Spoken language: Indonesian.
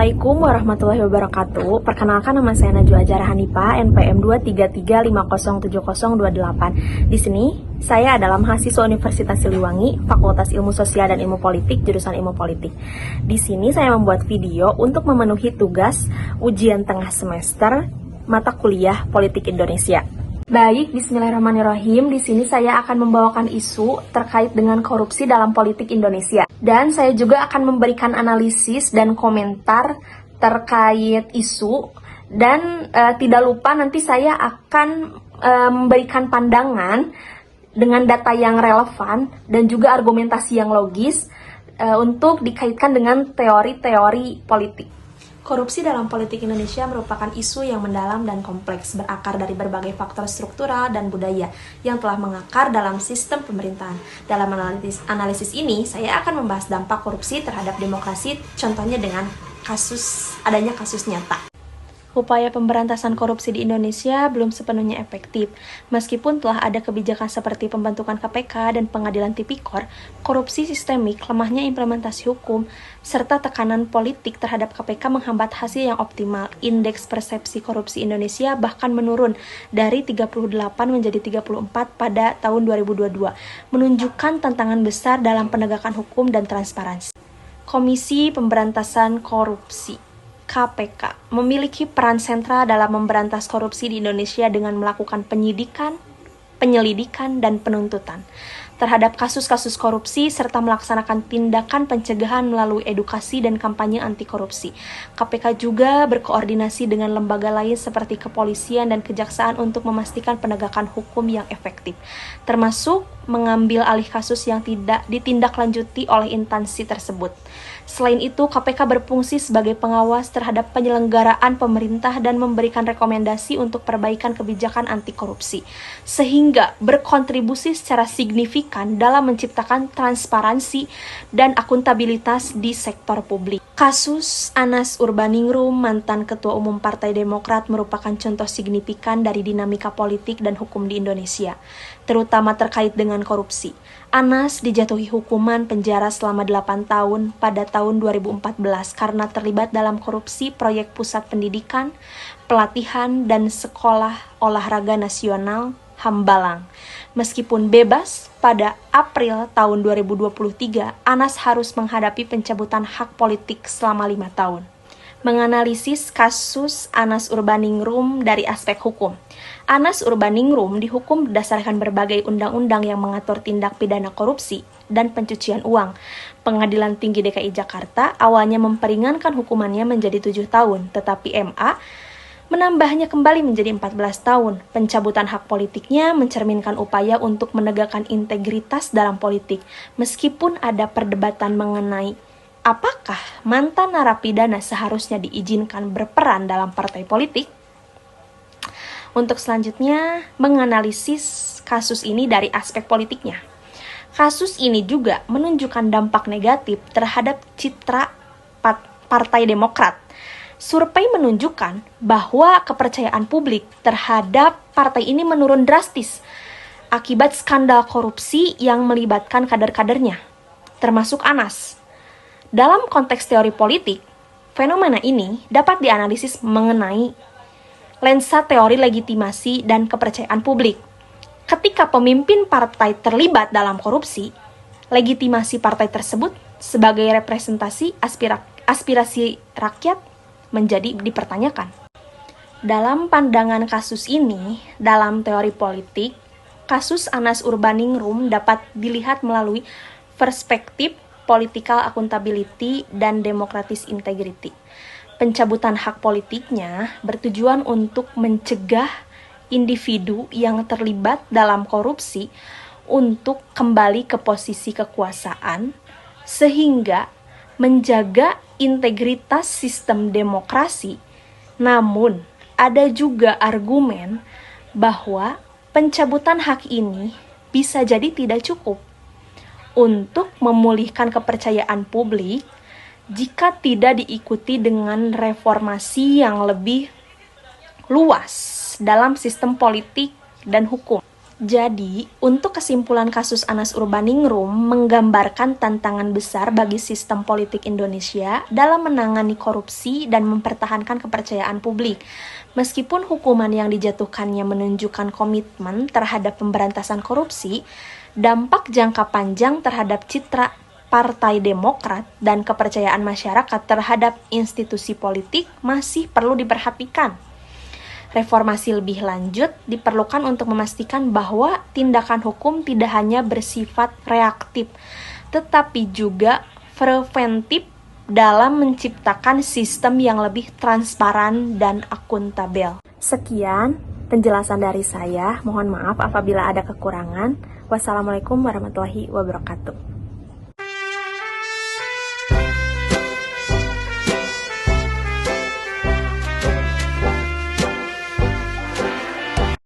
Assalamualaikum warahmatullahi wabarakatuh. Perkenalkan, nama saya Najwa Ajara Hanifah, NPM 233507028. Di sini saya adalah mahasiswa Universitas Siliwangi, Fakultas Ilmu Sosial dan Ilmu Politik, jurusan Ilmu Politik. Di sini saya membuat video untuk memenuhi tugas ujian tengah semester mata kuliah Politik Indonesia. Baik, bismillahirrahmanirrahim. Di sini saya akan membawakan isu terkait dengan korupsi dalam politik Indonesia. Dan saya juga akan memberikan analisis dan komentar terkait isu. Dan tidak lupa nanti saya akan memberikan pandangan dengan data yang relevan dan juga argumentasi yang logis untuk dikaitkan dengan teori-teori politik. Korupsi dalam politik Indonesia merupakan isu yang mendalam dan kompleks, berakar dari berbagai faktor struktural dan budaya yang telah mengakar dalam sistem pemerintahan. Dalam analisis ini, saya akan membahas dampak korupsi terhadap demokrasi, contohnya dengan adanya kasus nyata. Upaya pemberantasan korupsi di Indonesia belum sepenuhnya efektif. Meskipun telah ada kebijakan seperti pembentukan KPK dan pengadilan tipikor, korupsi sistemik, lemahnya implementasi hukum, serta tekanan politik terhadap KPK menghambat hasil yang optimal. Indeks persepsi korupsi Indonesia bahkan menurun dari 38 menjadi 34 pada tahun 2022, menunjukkan tantangan besar dalam penegakan hukum dan transparansi. Komisi Pemberantasan Korupsi KPK memiliki peran sentral dalam memberantas korupsi di Indonesia dengan melakukan penyidikan, penyelidikan, dan penuntutan terhadap kasus-kasus korupsi serta melaksanakan tindakan pencegahan melalui edukasi dan kampanye anti korupsi. KPK juga berkoordinasi dengan lembaga lain seperti kepolisian dan kejaksaan untuk memastikan penegakan hukum yang efektif, termasuk mengambil alih kasus yang tidak ditindaklanjuti oleh instansi tersebut. Selain itu, KPK berfungsi sebagai pengawas terhadap penyelenggaraan pemerintah dan memberikan rekomendasi untuk perbaikan kebijakan anti korupsi, sehingga berkontribusi secara signifikan dalam menciptakan transparansi dan akuntabilitas di sektor publik. Kasus Anas Urbaningrum, mantan Ketua Umum Partai Demokrat, merupakan contoh signifikan dari dinamika politik dan hukum di Indonesia, terutama terkait dengan korupsi. Anas dijatuhi hukuman penjara selama 8 tahun pada tahun 2014 karena terlibat dalam korupsi proyek pusat pendidikan, pelatihan, dan sekolah olahraga nasional Hambalang. Meskipun bebas, pada April tahun 2023, Anas harus menghadapi pencabutan hak politik selama 5 tahun. Menganalisis kasus Anas Urbaningrum dari aspek hukum. Anas Urbaningrum dihukum berdasarkan berbagai undang-undang yang mengatur tindak pidana korupsi dan pencucian uang. Pengadilan Tinggi DKI Jakarta awalnya memperingankan hukumannya menjadi 7 tahun, tetapi MA menambahnya kembali menjadi 14 tahun. Pencabutan hak politiknya mencerminkan upaya untuk menegakkan integritas dalam politik, meskipun ada perdebatan mengenai apakah mantan narapidana seharusnya diizinkan berperan dalam partai politik. Untuk selanjutnya, menganalisis kasus ini dari aspek politiknya. Kasus ini juga menunjukkan dampak negatif terhadap citra Partai Demokrat. Survei menunjukkan bahwa kepercayaan publik terhadap partai ini menurun drastis akibat skandal korupsi yang melibatkan kader-kadernya, termasuk Anas. Dalam konteks teori politik, fenomena ini dapat dianalisis mengenai lensa teori legitimasi dan kepercayaan publik. Ketika pemimpin partai terlibat dalam korupsi, legitimasi partai tersebut sebagai representasi aspirasi rakyat menjadi dipertanyakan. Dalam pandangan kasus ini, dalam teori politik, kasus Anas Urbaningrum dapat dilihat melalui perspektif political accountability dan democratic integrity. Pencabutan hak politiknya bertujuan untuk mencegah individu yang terlibat dalam korupsi untuk kembali ke posisi kekuasaan, sehingga menjaga integritas sistem demokrasi. Namun, ada juga argumen bahwa pencabutan hak ini bisa jadi tidak cukup untuk memulihkan kepercayaan publik jika tidak diikuti dengan reformasi yang lebih luas dalam sistem politik dan hukum. Jadi, untuk kesimpulan kasus Anas Urbaningrum menggambarkan tantangan besar bagi sistem politik Indonesia dalam menangani korupsi dan mempertahankan kepercayaan publik. Meskipun hukuman yang dijatuhkannya menunjukkan komitmen terhadap pemberantasan korupsi, dampak jangka panjang terhadap citra Partai Demokrat dan kepercayaan masyarakat terhadap institusi politik masih perlu diperhatikan. Reformasi lebih lanjut diperlukan untuk memastikan bahwa tindakan hukum tidak hanya bersifat reaktif, tetapi juga preventif dalam menciptakan sistem yang lebih transparan dan akuntabel. Sekian penjelasan dari saya. Mohon maaf apabila ada kekurangan. Wassalamualaikum warahmatullahi wabarakatuh.